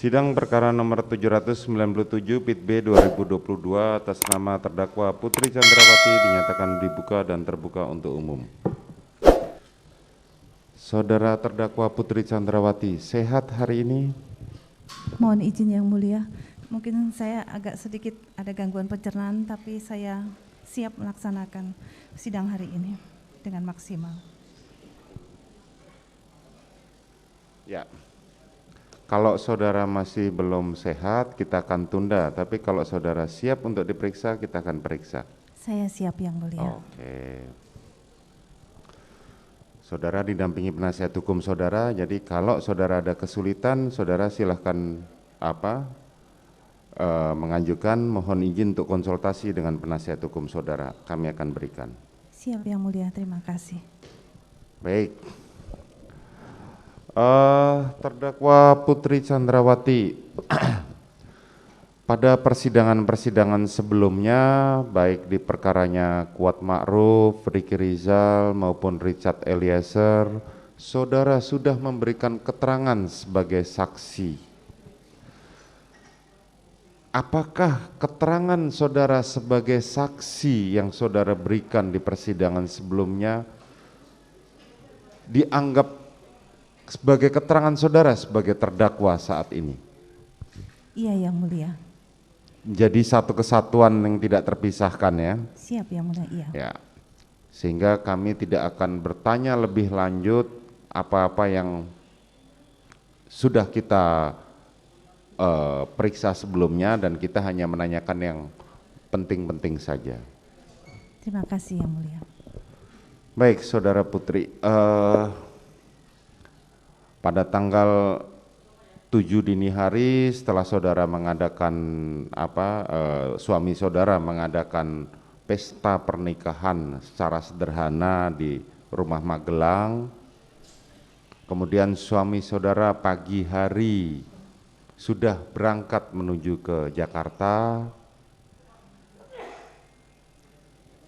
Sidang perkara nomor 797 Pit B 2022 atas nama terdakwa Putri Chandrawati dinyatakan dibuka dan terbuka untuk umum. Saudara terdakwa Putri Chandrawati, sehat hari ini? Mohon izin yang mulia, mungkin saya agak sedikit ada gangguan pencernaan, tapi saya siap melaksanakan sidang hari ini dengan maksimal. Ya. Kalau saudara masih belum sehat, kita akan tunda. Tapi kalau saudara siap untuk diperiksa, kita akan periksa. Saya siap yang mulia. Oke. Saudara didampingi penasihat hukum saudara, jadi kalau saudara ada kesulitan, saudara silahkan mengajukan mohon izin untuk konsultasi dengan penasihat hukum saudara. Kami akan berikan. Siap yang mulia, terima kasih. Baik. Terdakwa Putri Chandrawati, pada persidangan-persidangan sebelumnya, baik di perkaranya Kuat Ma'ruf, Ricky Rizal maupun Richard Eliezer, saudara sudah memberikan keterangan sebagai saksi. Apakah keterangan saudara sebagai saksi yang saudara berikan di persidangan sebelumnya dianggap sebagai keterangan saudara sebagai terdakwa saat ini? Iya yang mulia. Jadi satu kesatuan yang tidak terpisahkan ya? Siap yang mulia, iya. Ya, sehingga kami tidak akan bertanya lebih lanjut apa-apa yang sudah kita periksa sebelumnya dan kita hanya menanyakan yang penting-penting saja. Terima kasih yang mulia. Baik, Saudara Putri, pada tanggal 7 dini hari setelah saudara mengadakan suami saudara mengadakan pesta pernikahan secara sederhana di rumah Magelang, kemudian suami saudara pagi hari sudah berangkat menuju ke Jakarta.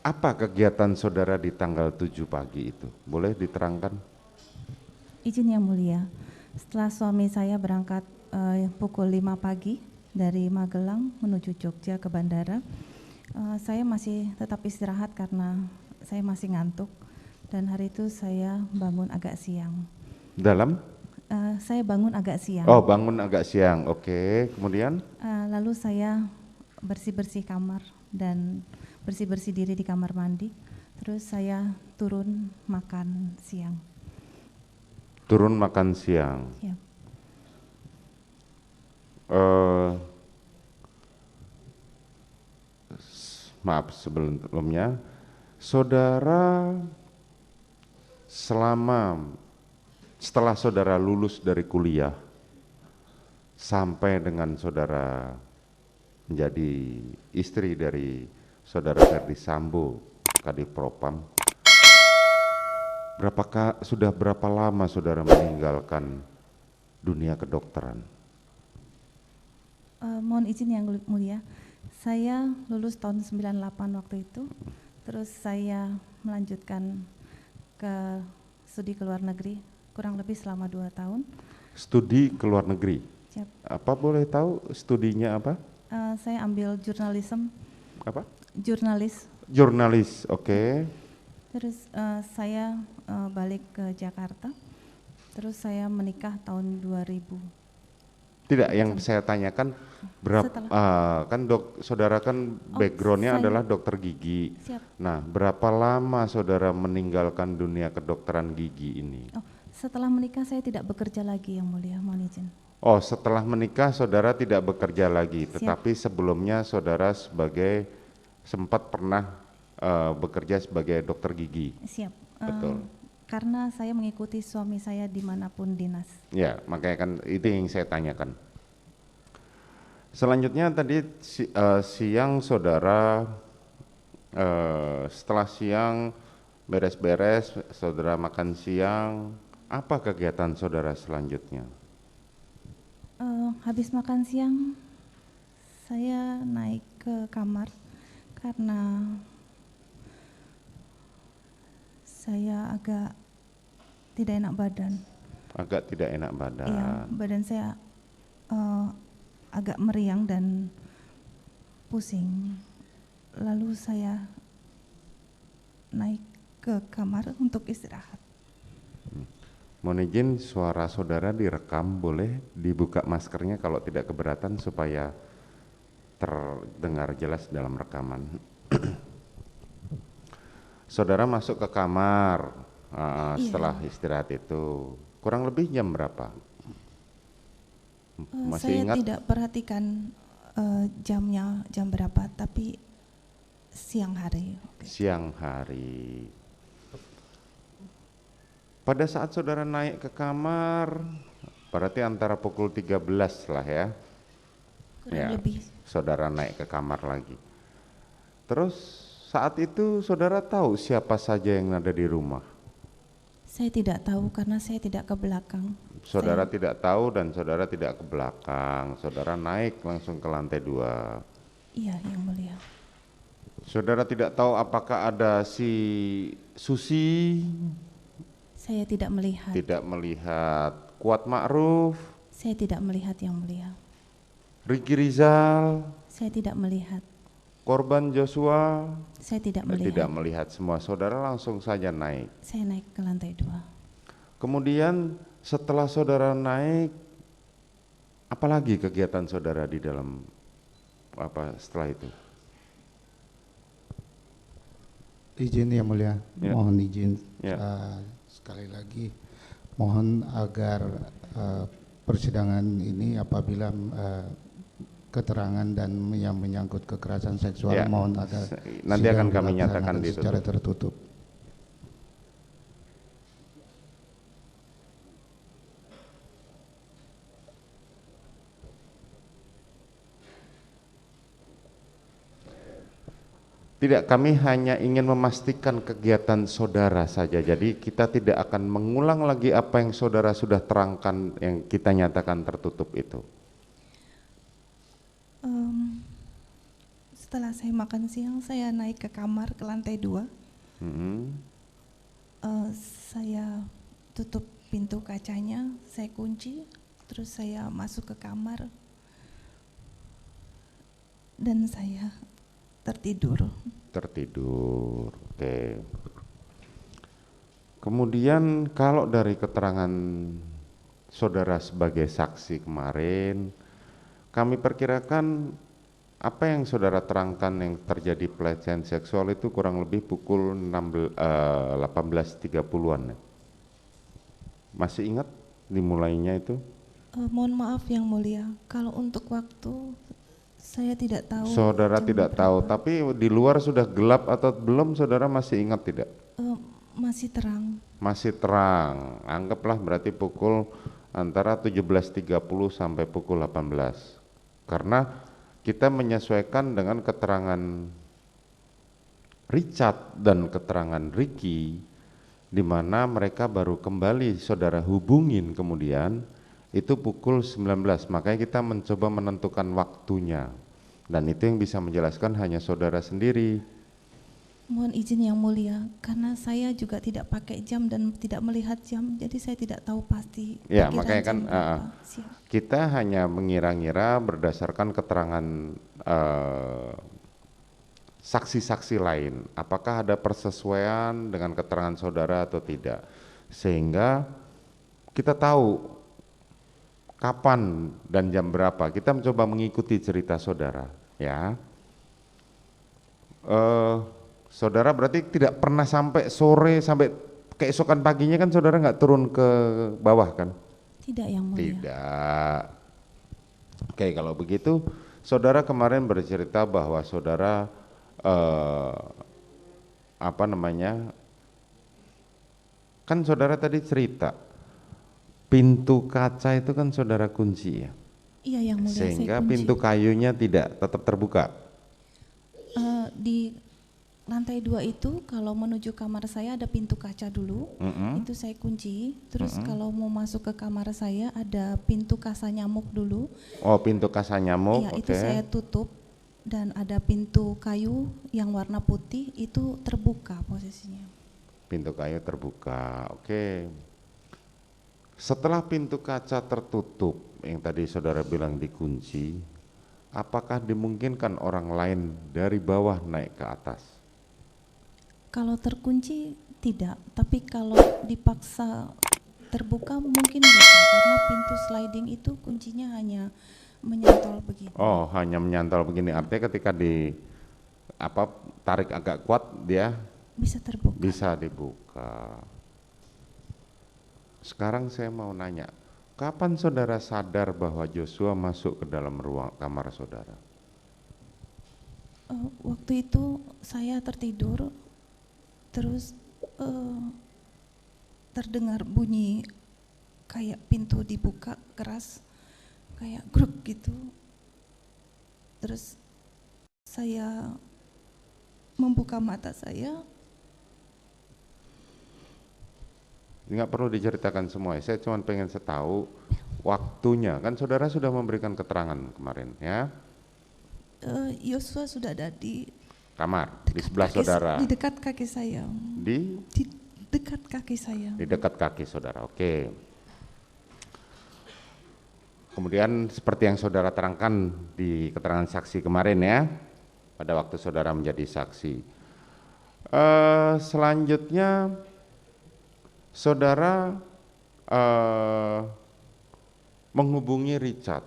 Apa kegiatan saudara di tanggal 7 pagi itu? Boleh diterangkan? Izin yang mulia, setelah suami saya berangkat pukul 5 pagi dari Magelang menuju Jogja ke bandara, saya masih tetap istirahat karena saya masih ngantuk dan hari itu saya bangun agak siang. Saya bangun agak siang. Oh, bangun agak siang, oke. Kemudian? Lalu saya bersih-bersih kamar dan bersih-bersih diri di kamar mandi, terus saya turun makan siang. Turun makan siang. Ya. Maaf sebelumnya, saudara setelah saudara lulus dari kuliah sampai dengan saudara menjadi istri dari saudara Ferdy Sambo Kadif Propam, sudah berapa lama saudara meninggalkan dunia kedokteran? Mohon izin yang mulia, saya lulus tahun 98 waktu itu, terus saya melanjutkan ke studi ke luar negeri, kurang lebih selama 2 tahun. Studi ke luar negeri? Siap. Apa boleh tahu studinya apa? Saya ambil jurnalisme. Apa? Jurnalis. Jurnalis, oke. Terus saya balik ke Jakarta, terus saya menikah tahun 2000. Tidak, yang saya tanyakan saudara kan backgroundnya adalah dokter gigi. Siap. Nah, berapa lama saudara meninggalkan dunia kedokteran gigi ini? Setelah menikah saya tidak bekerja lagi yang mulia, mohon izin. Oh, setelah menikah saudara tidak bekerja lagi, Siap. tetapi sebelumnya saudara sempat pernah bekerja sebagai dokter gigi. Siap. Betul. Karena saya mengikuti suami saya dimanapun dinas. Ya, makanya kan itu yang saya tanyakan. Selanjutnya tadi siang saudara, setelah siang beres-beres, saudara makan siang, apa kegiatan saudara selanjutnya? Habis makan siang, saya naik ke kamar karena saya agak tidak enak badan. Agak tidak enak badan. Iya, badan saya agak meriang dan pusing. Lalu saya naik ke kamar untuk istirahat. Mohon izin suara saudara direkam, boleh dibuka maskernya kalau tidak keberatan supaya terdengar jelas dalam rekaman. Saudara masuk ke kamar setelah istirahat itu, kurang lebih jam berapa? Masih Saya ingat? tidak perhatikan jamnya, jam berapa, tapi siang hari. Siang hari. Pada saat saudara naik ke kamar, berarti antara pukul 13 lah ya. Kurang lebih. Saudara naik ke kamar lagi. Terus saat itu saudara tahu siapa saja yang ada di rumah? Saya tidak tahu karena saya tidak ke belakang. Saudara tidak tahu dan saudara tidak ke belakang. Saudara naik langsung ke lantai 2. Iya, Yang Mulia. Saudara tidak tahu apakah ada si Susi? Saya tidak melihat. Tidak melihat. Kuat Ma'ruf? Saya tidak melihat, Yang Mulia. Ricky Rizal? Saya tidak melihat. Korban Joshua? Saya tidak melihat. Tidak melihat semua. Saudara langsung saja naik. Saya naik ke lantai 2. Kemudian setelah saudara naik, apalagi kegiatan saudara di dalam setelah itu? Izin Yang Mulia, mohon izin sekali lagi, mohon agar persidangan ini apabila keterangan dan yang menyangkut kekerasan seksual mohon agar nanti akan kami nyatakan secara tertutup. Tidak, kami hanya ingin memastikan kegiatan saudara saja. Jadi kita tidak akan mengulang lagi apa yang saudara sudah terangkan yang kita nyatakan tertutup itu. Setelah saya makan siang, saya naik ke kamar ke lantai 2. Saya tutup pintu kacanya, saya kunci, terus saya masuk ke kamar dan saya tertidur. Oke. Kemudian kalau dari keterangan saudara sebagai saksi kemarin, kami perkirakan apa yang saudara terangkan yang terjadi pelecehan seksual itu kurang lebih pukul 18.30-an. Masih ingat dimulainya itu? Mohon maaf Yang Mulia, kalau untuk waktu saya tidak tahu. Saudara tidak tahu, tapi di luar sudah gelap atau belum, saudara masih ingat tidak? Masih terang. Masih terang, anggaplah berarti pukul antara 17.30 sampai pukul 18. Karena kita menyesuaikan dengan keterangan Richard dan keterangan Ricky, di mana mereka baru kembali saudara hubungin kemudian itu pukul 19, makanya kita mencoba menentukan waktunya, dan itu yang bisa menjelaskan hanya saudara sendiri. Mohon izin Yang Mulia, karena saya juga tidak pakai jam dan tidak melihat jam, jadi saya tidak tahu pasti. Ya, makanya kan kita hanya mengira-ngira berdasarkan keterangan saksi-saksi lain, apakah ada persesuaian dengan keterangan saudara atau tidak, sehingga kita tahu kapan dan jam berapa. Kita mencoba mengikuti cerita saudara, ya. Saudara berarti tidak pernah sampai sore, sampai keesokan paginya kan saudara nggak turun ke bawah kan? Tidak Yang Mulia. Tidak. Oke, kalau begitu saudara kemarin bercerita bahwa saudara kan saudara tadi cerita pintu kaca itu kan saudara kunci ya? Iya Yang Mulia. Sehingga pintu kayunya tidak tetap terbuka? Di lantai 2 itu kalau menuju kamar saya ada pintu kaca dulu, itu saya kunci. Terus kalau mau masuk ke kamar saya ada pintu kasa nyamuk dulu. Oh, pintu kasa nyamuk. Iya, itu saya tutup, dan ada pintu kayu yang warna putih itu terbuka posisinya. Pintu kayu terbuka, oke. Setelah pintu kaca tertutup, yang tadi saudara bilang dikunci, apakah dimungkinkan orang lain dari bawah naik ke atas? Kalau terkunci tidak, tapi kalau dipaksa terbuka mungkin bisa, karena pintu sliding itu kuncinya hanya menyantol begini. Oh, hanya menyantol begini, artinya ketika tarik agak kuat dia Bisa terbuka. bisa dibuka. Sekarang saya mau nanya, kapan saudara sadar bahwa Joshua masuk ke dalam ruang kamar saudara? Waktu itu saya tertidur, terus terdengar bunyi kayak pintu dibuka keras, kayak gruk gitu. Terus saya membuka mata saya. Nggak perlu diceritakan semua, saya cuma pengen tahu waktunya. Kan saudara sudah memberikan keterangan kemarin ya. Yosua sudah ada di Kamar, di sebelah saudara. di dekat kaki saya. Di dekat kaki saya. Di dekat kaki saudara, oke. Kemudian seperti yang saudara terangkan di keterangan saksi kemarin ya, pada waktu saudara menjadi saksi. Selanjutnya saudara menghubungi Richard.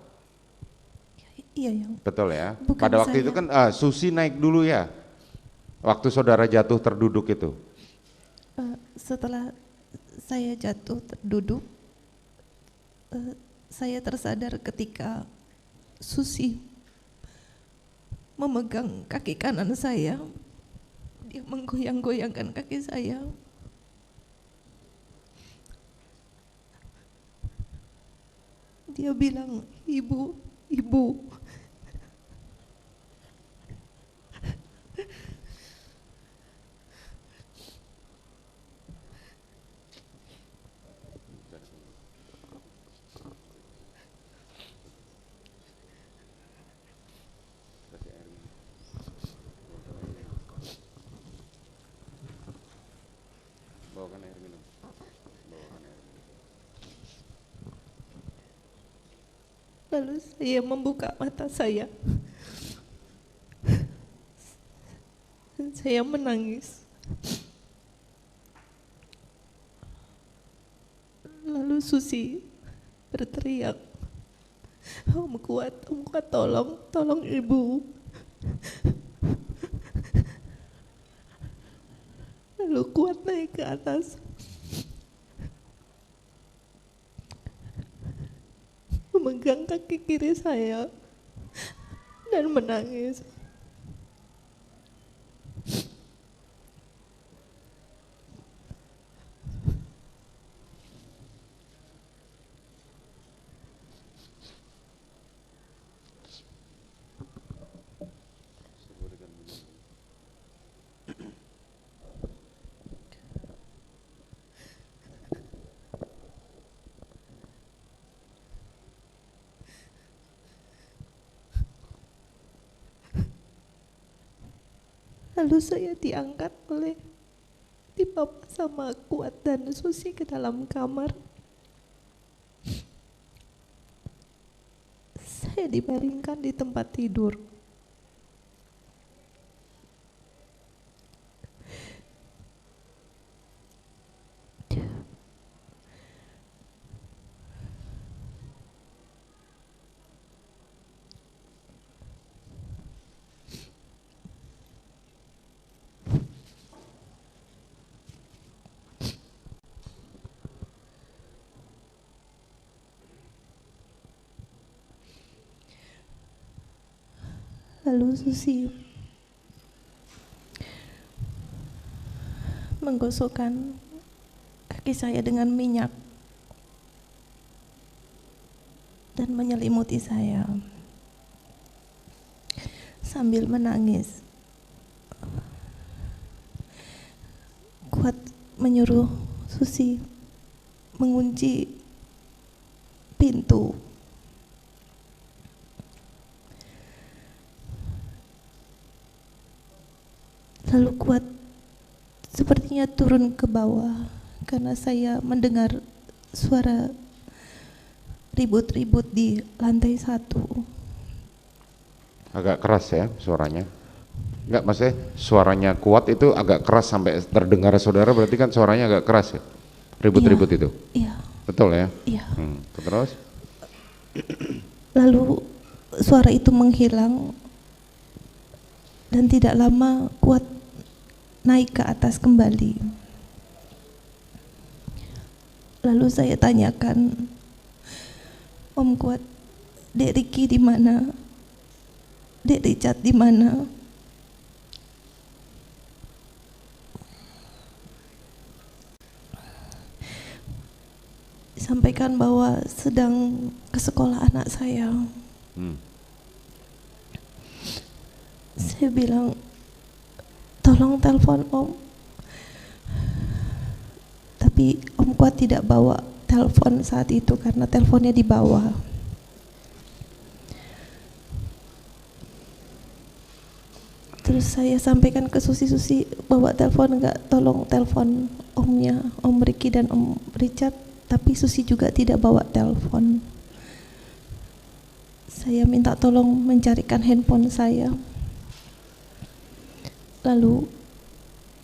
Iya, yang Betul ya? Bukan Pada waktu saya. itu kan Susi naik dulu ya, waktu saudara jatuh terduduk itu. Setelah saya jatuh terduduk, saya tersadar ketika Susi memegang kaki kanan saya, dia menggoyang-goyangkan kaki saya. Dia bilang, ibu, ibu. Bawakan air minum. Lalu saya membuka mata saya. Saya menangis. Lalu Susi berteriak, Om Kuat, tolong ibu. Lalu Kuat naik ke atas, memegang kaki kiri saya dan menangis. Lalu saya dibawa sama Kuat dan Susi ke dalam kamar. Saya dibaringkan di tempat tidur. Lalu Susi menggosokkan kaki saya dengan minyak dan menyelimuti saya sambil menangis. Kuat menyuruh Susi mengunci pintu. Lalu Kuat sepertinya turun ke bawah karena saya mendengar suara ribut-ribut di lantai 1. Agak keras ya suaranya. Enggak, maksudnya suaranya kuat itu agak keras sampai terdengar saudara, berarti kan suaranya agak keras ya? Ribut-ribut itu? Iya. Betul ya? Iya. Terus? Lalu suara itu menghilang dan tidak lama Kuat naik ke atas kembali. Lalu saya tanyakan, Om Kuat, Dek Ricky di mana? Dek Richard di mana? Sampaikan bahwa sedang ke sekolah anak saya. Saya bilang, tolong telepon Om. Tapi Om Kuat tidak bawa telepon saat itu karena teleponnya di bawah. Terus saya sampaikan ke Susi, bawa telepon enggak, tolong telepon omnya, Om Ricky dan Om Richard. Tapi Susi juga tidak bawa telepon. Saya minta tolong mencarikan handphone saya. Lalu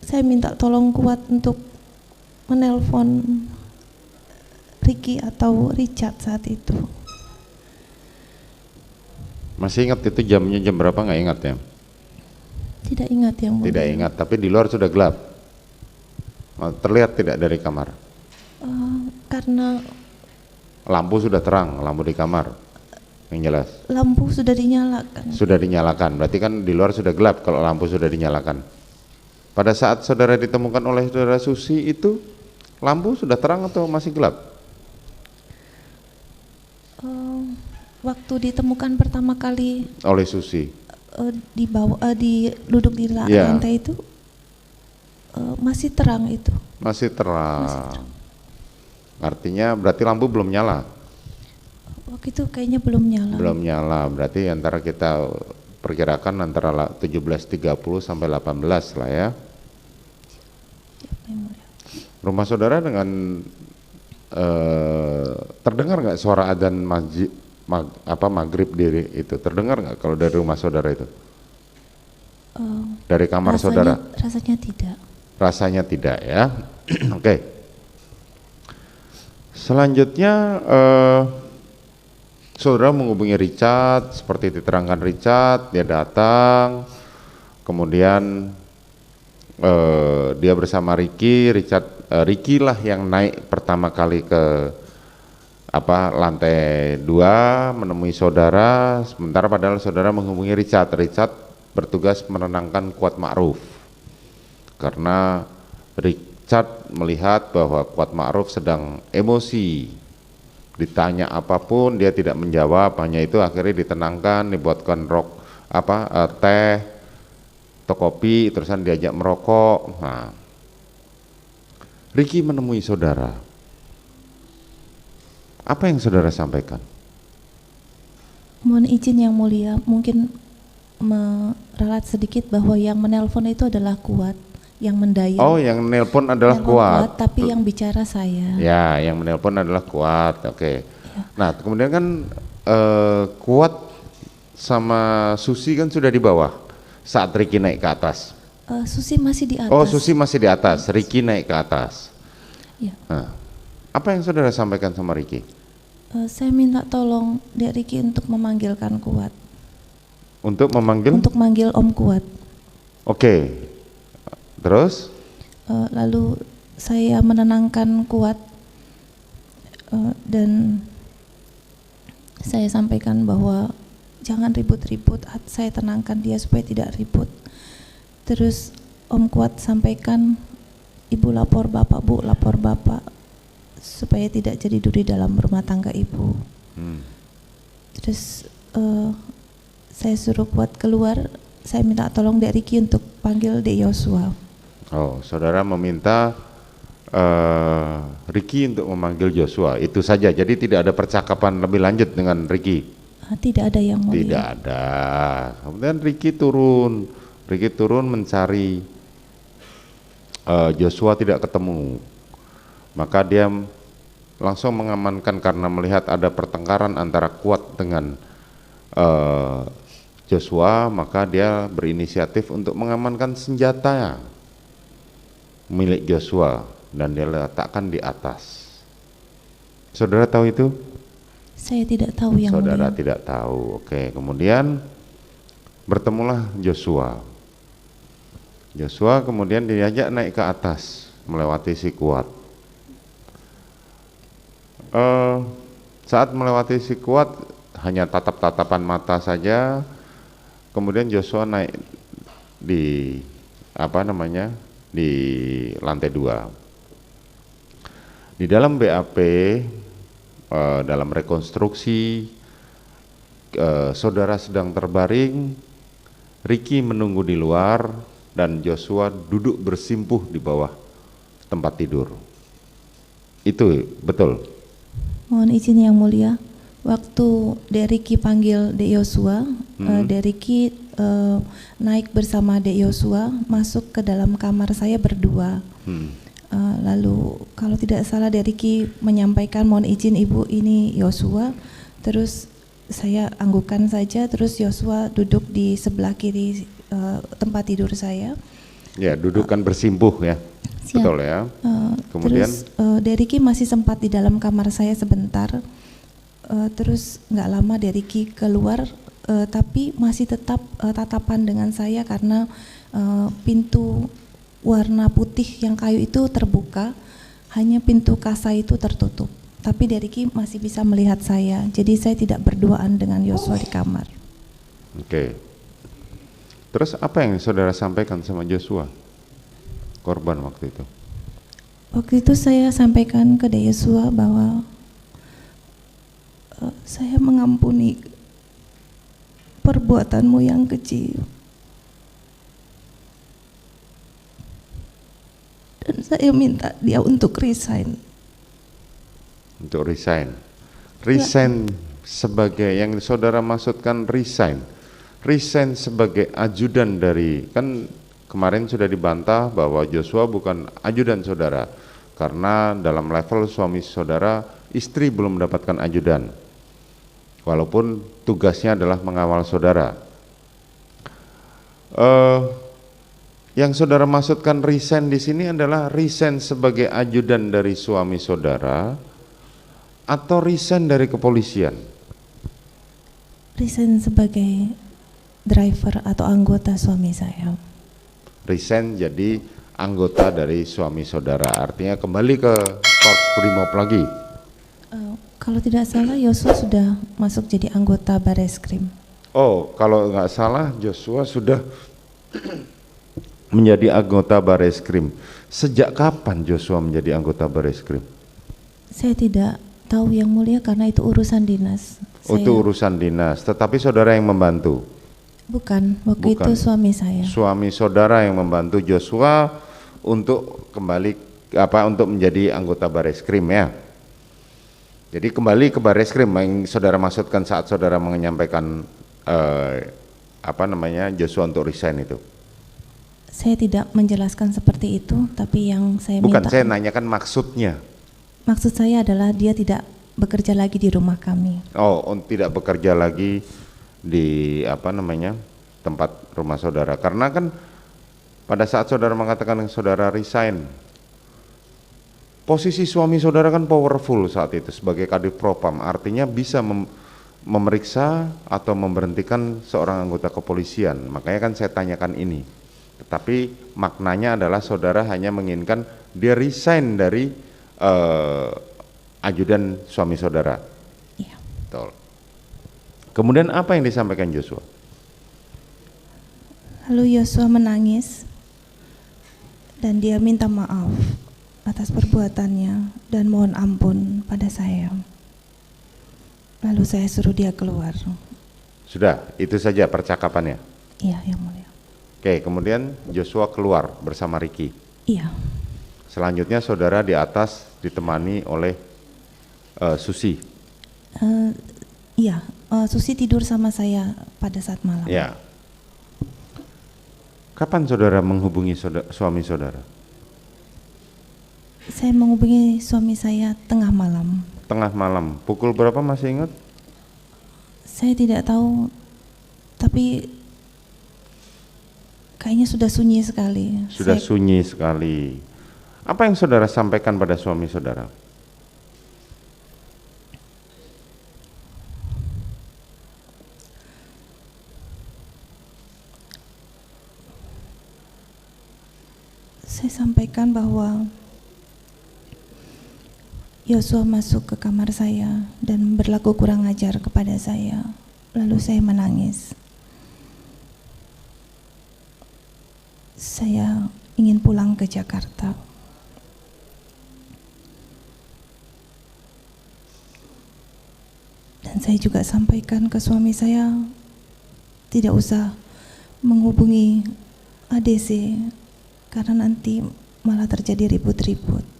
saya minta tolong Kuat untuk menelpon Ricky atau Richard saat itu. Masih ingat itu jamnya jam berapa? Nggak ingat ya? Tidak ingat yang mulia. Tidak ingat, tapi di luar sudah gelap. Terlihat tidak dari kamar? Karena lampu sudah terang, lampu di kamar yang jelas. Lampu sudah dinyalakan. Sudah dinyalakan, berarti kan di luar sudah gelap kalau lampu sudah dinyalakan. Pada saat saudara ditemukan oleh saudara Susi itu, lampu sudah terang atau masih gelap? Waktu ditemukan pertama kali oleh Susi, di bawah, duduk di lantai itu, masih terang itu. Masih terang. Artinya berarti lampu belum nyala. Waktu itu kayaknya belum nyala. Belum nyala, berarti antara kita perkirakan antara 17.30 sampai 18 lah ya. Rumah saudara dengan terdengar nggak suara adzan maghrib diri itu? Terdengar nggak kalau dari rumah saudara itu? Dari kamar saudara? Rasanya tidak. Rasanya tidak ya. Oke. Selanjutnya saudara menghubungi Richard, seperti diterangkan Richard, dia datang, kemudian dia bersama Ricky, Ricky lah yang naik pertama kali ke lantai 2 menemui saudara, sementara padahal saudara menghubungi Richard bertugas menenangkan Kuat Ma'ruf karena Richard melihat bahwa Kuat Ma'ruf sedang emosi, ditanya apapun dia tidak menjawab, hanya itu akhirnya ditenangkan, dibuatkan teh atau kopi, terusan diajak merokok. Nah, Ricky menemui saudara, apa yang saudara sampaikan? Mohon izin yang mulia, mungkin meralat sedikit bahwa yang menelpon itu adalah Kuat, yang mendayang. Oh, yang menelpon adalah Kuat. Tapi yang bicara saya. Ya, yang menelpon adalah Kuat. Oke. Ya. Nah, kemudian kan Kuat sama Susi kan sudah di bawah saat Ricky naik ke atas. Susi masih di atas. Oh, Susi masih di atas, Ricky naik ke atas. Ya. Nah, apa yang saudara sampaikan sama Ricky? Saya minta tolong Dek Ricky untuk memanggilkan Kuat. Untuk memanggil? Untuk manggil Om Kuat. Oke. Terus? Lalu saya menenangkan Kuat dan saya sampaikan bahwa jangan ribut-ribut, saya tenangkan dia supaya tidak ribut. Terus Om Kuat sampaikan, Ibu lapor Bapak, Bu lapor Bapak, supaya tidak jadi duri dalam rumah tangga Ibu. Terus saya suruh Kuat keluar, saya minta tolong Dek Ricky untuk panggil Dek Yosua. Oh, saudara meminta Ricky untuk memanggil Joshua, itu saja. Jadi tidak ada percakapan lebih lanjut dengan Ricky. Tidak ada yang mulia. Tidak ada. Kemudian Ricky turun mencari Joshua, tidak ketemu. Maka dia langsung mengamankan karena melihat ada pertengkaran antara Kuat dengan Joshua, maka dia berinisiatif untuk mengamankan senjata milik Joshua dan dia letakkan di atas. Saudara tahu itu? Saya tidak tahu yang Saudara mulia. tidak tahu. Oke, kemudian bertemulah Joshua. Joshua kemudian diajak naik ke atas melewati si Kuat. Saat melewati si Kuat hanya tatap-tatapan mata saja. Kemudian Joshua naik di di lantai 2. Di dalam BAP, dalam rekonstruksi, saudara sedang terbaring, Ricky menunggu di luar, dan Joshua duduk bersimpuh di bawah tempat tidur. Itu betul? Mohon izin yang mulia, waktu Dek Ricky panggil Dek Yosua, Dek Ricky naik bersama Dek Yosua masuk ke dalam kamar saya berdua. Lalu kalau tidak salah Dek Ricky menyampaikan mohon izin ibu ini Yosua, terus saya anggukan saja, terus Yosua duduk di sebelah kiri tempat tidur saya. Ya, dudukkan bersimpuh ya. Siap. Betul ya. Kemudian Terus Dek Ricky masih sempat di dalam kamar saya sebentar. Terus nggak lama Dek Ricky keluar, tapi masih tetap tatapan dengan saya karena pintu warna putih yang kayu itu terbuka, hanya pintu kasa itu tertutup. Tapi Dek Ricky masih bisa melihat saya, jadi saya tidak berduaan dengan Yosua di kamar. Oke. Terus apa yang saudara sampaikan sama Joshua, korban waktu itu? Waktu itu saya sampaikan ke Dek Yosua bahwa saya mengampuni perbuatanmu yang kecil. Dan saya minta dia untuk resign. Untuk resign. Resign sebagai yang saudara maksudkan resign. Resign sebagai ajudan dari, kan kemarin sudah dibantah bahwa Joshua bukan ajudan saudara, karena dalam level suami saudara, istri belum mendapatkan ajudan, walaupun tugasnya adalah mengawal saudara. Yang saudara maksudkan resign di sini adalah resign sebagai ajudan dari suami saudara atau resign dari kepolisian? Resign sebagai driver atau anggota suami saya. Resign jadi anggota dari suami saudara, artinya kembali ke Korps Brimob lagi. Kalau tidak salah Yosua sudah masuk jadi anggota Bareskrim. Oh, kalau nggak salah Joshua sudah menjadi anggota Bareskrim. Sejak kapan Joshua menjadi anggota Bareskrim? Saya tidak tahu yang mulia karena itu urusan dinas. Itu urusan dinas, tetapi saudara yang membantu? Bukan, waktu Bukan. itu suami saya. Suami saudara yang membantu Joshua untuk kembali untuk menjadi anggota Bareskrim ya. Jadi kembali ke Bareskrim yang saudara maksudkan saat saudara menyampaikan Joshua untuk resign itu. Saya tidak menjelaskan seperti itu, tapi yang saya Bukan, minta. saya nanyakan maksudnya. Maksud saya adalah dia tidak bekerja lagi di rumah kami. Oh, tidak bekerja lagi di tempat rumah saudara. Karena kan pada saat saudara mengatakan saudara resign, posisi suami saudara kan powerful saat itu sebagai Kadif Propam, artinya bisa memeriksa atau memberhentikan seorang anggota kepolisian. Makanya kan saya tanyakan ini. Tetapi maknanya adalah saudara hanya menginginkan dia resign dari ajudan suami saudara. Iya. Betul. Kemudian apa yang disampaikan Joshua? Lalu Yosua menangis dan dia minta maaf atas perbuatannya dan mohon ampun pada saya. Lalu saya suruh dia keluar. Sudah, itu saja percakapannya? Iya, yang mulia. Oke, kemudian Joshua keluar bersama Ricky. Iya. Selanjutnya saudara di atas ditemani oleh Susi. Iya, Susi tidur sama saya pada saat malam. Ya. Kapan saudara menghubungi suami saudara? Saya menghubungi suami saya tengah malam. Tengah malam, pukul berapa masih ingat? Saya tidak tahu, tapi kayaknya sudah sunyi sekali. Sudah sunyi sekali. Apa yang saudara sampaikan pada suami saudara? Saya sampaikan bahwa Yosua masuk ke kamar saya dan berlaku kurang ajar kepada saya. Lalu saya menangis. Saya ingin pulang ke Jakarta. Dan saya juga sampaikan ke suami saya, tidak usah menghubungi ADC karena nanti malah terjadi ribut-ribut.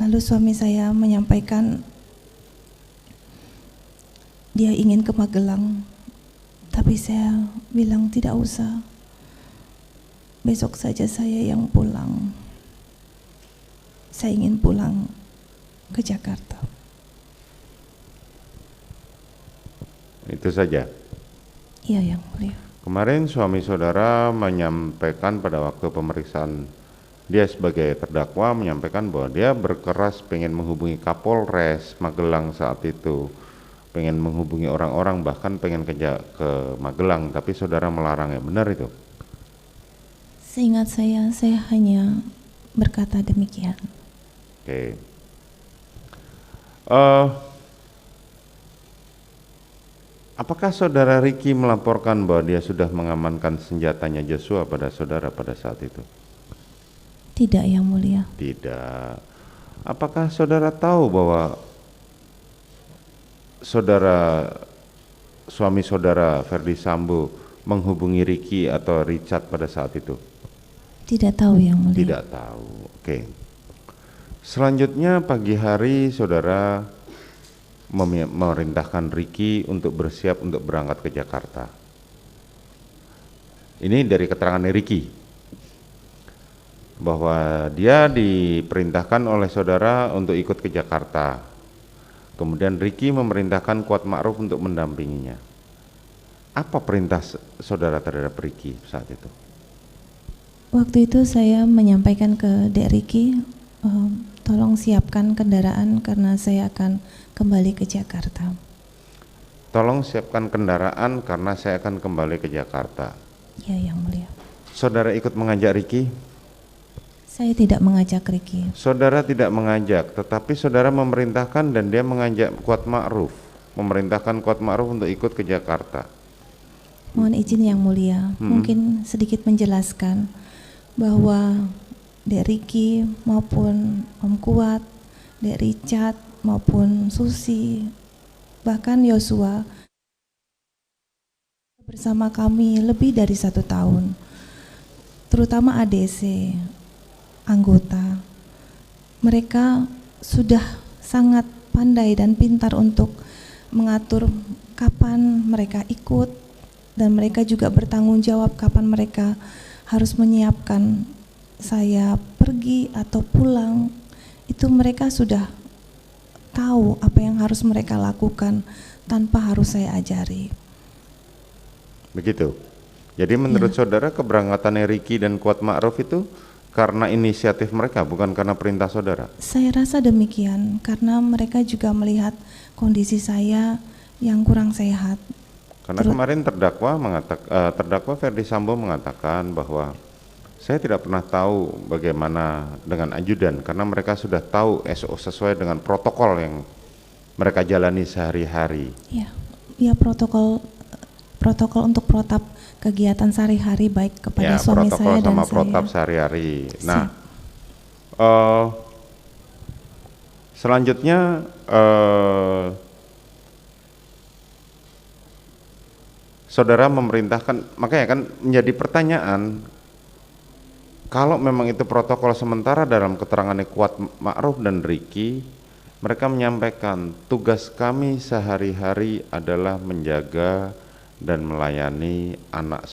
Lalu suami saya menyampaikan dia ingin ke Magelang, tapi saya bilang tidak usah. Besok saja saya yang pulang. Saya ingin pulang ke Jakarta. Itu saja. Iya, Yang Mulia. Kemarin suami saudara menyampaikan pada waktu pemeriksaan, dia sebagai terdakwa menyampaikan bahwa dia berkeras pengen menghubungi Kapolres Magelang saat itu, pengen menghubungi orang-orang, bahkan pengen ke Magelang, tapi saudara melarangnya. Benar itu? Seingat saya hanya berkata demikian. Oke. Apakah saudara Ricky melaporkan bahwa dia sudah mengamankan senjatanya Joshua pada saudara pada saat itu? Tidak, Yang Mulia. Tidak. Apakah saudara tahu bahwa suami saudara Ferdi Sambo menghubungi Ricky atau Richard pada saat itu? Tidak tahu, Yang Mulia. Tidak tahu. Oke. Selanjutnya pagi hari saudara memerintahkan Ricky untuk bersiap untuk berangkat ke Jakarta. Ini dari keterangan Ricky, bahwa dia diperintahkan oleh saudara untuk ikut ke Jakarta. Kemudian Ricky memerintahkan Kuat Ma'ruf untuk mendampinginya. Apa perintah saudara terhadap Ricky saat itu? Waktu itu saya menyampaikan ke Dek Ricky, tolong siapkan kendaraan karena saya akan kembali ke Jakarta. Tolong siapkan kendaraan karena saya akan kembali ke Jakarta. Ya, Yang Mulia. Saudara ikut mengajak Ricky? Saya tidak mengajak Ricky. Saudara tidak mengajak, tetapi saudara memerintahkan dan dia mengajak Kuat Ma'ruf, memerintahkan Kuat Ma'ruf untuk ikut ke Jakarta. Mohon izin Yang Mulia, mungkin sedikit menjelaskan bahwa Dek Ricky maupun Om Kuat, Dek Richard maupun Susi, bahkan Yosua bersama kami lebih dari 1 tahun, terutama ADC, anggota. Mereka sudah sangat pandai dan pintar untuk mengatur kapan mereka ikut, dan mereka juga bertanggung jawab kapan mereka harus menyiapkan saya pergi atau pulang. Itu mereka sudah tahu apa yang harus mereka lakukan tanpa harus saya ajari. Begitu. Jadi menurut saudara keberangkatannya Ricky dan Kuat Ma'ruf itu karena inisiatif mereka, bukan karena perintah saudara? Saya rasa demikian, karena mereka juga melihat kondisi saya yang kurang sehat. Karena kemarin terdakwa Ferdi Sambo mengatakan bahwa saya tidak pernah tahu bagaimana dengan ajudan, karena mereka sudah tahu SO sesuai dengan protokol yang mereka jalani sehari-hari. Ya, protokol untuk protap kegiatan sehari-hari baik kepada suami saya dan sama saya. protap sehari-hari. Nah, selanjutnya saudara memerintahkan, makanya kan menjadi pertanyaan, kalau memang itu protokol sementara dalam keterangannya Kuat Ma'ruf dan Ricky, mereka menyampaikan tugas kami sehari-hari adalah menjaga dan melayani anak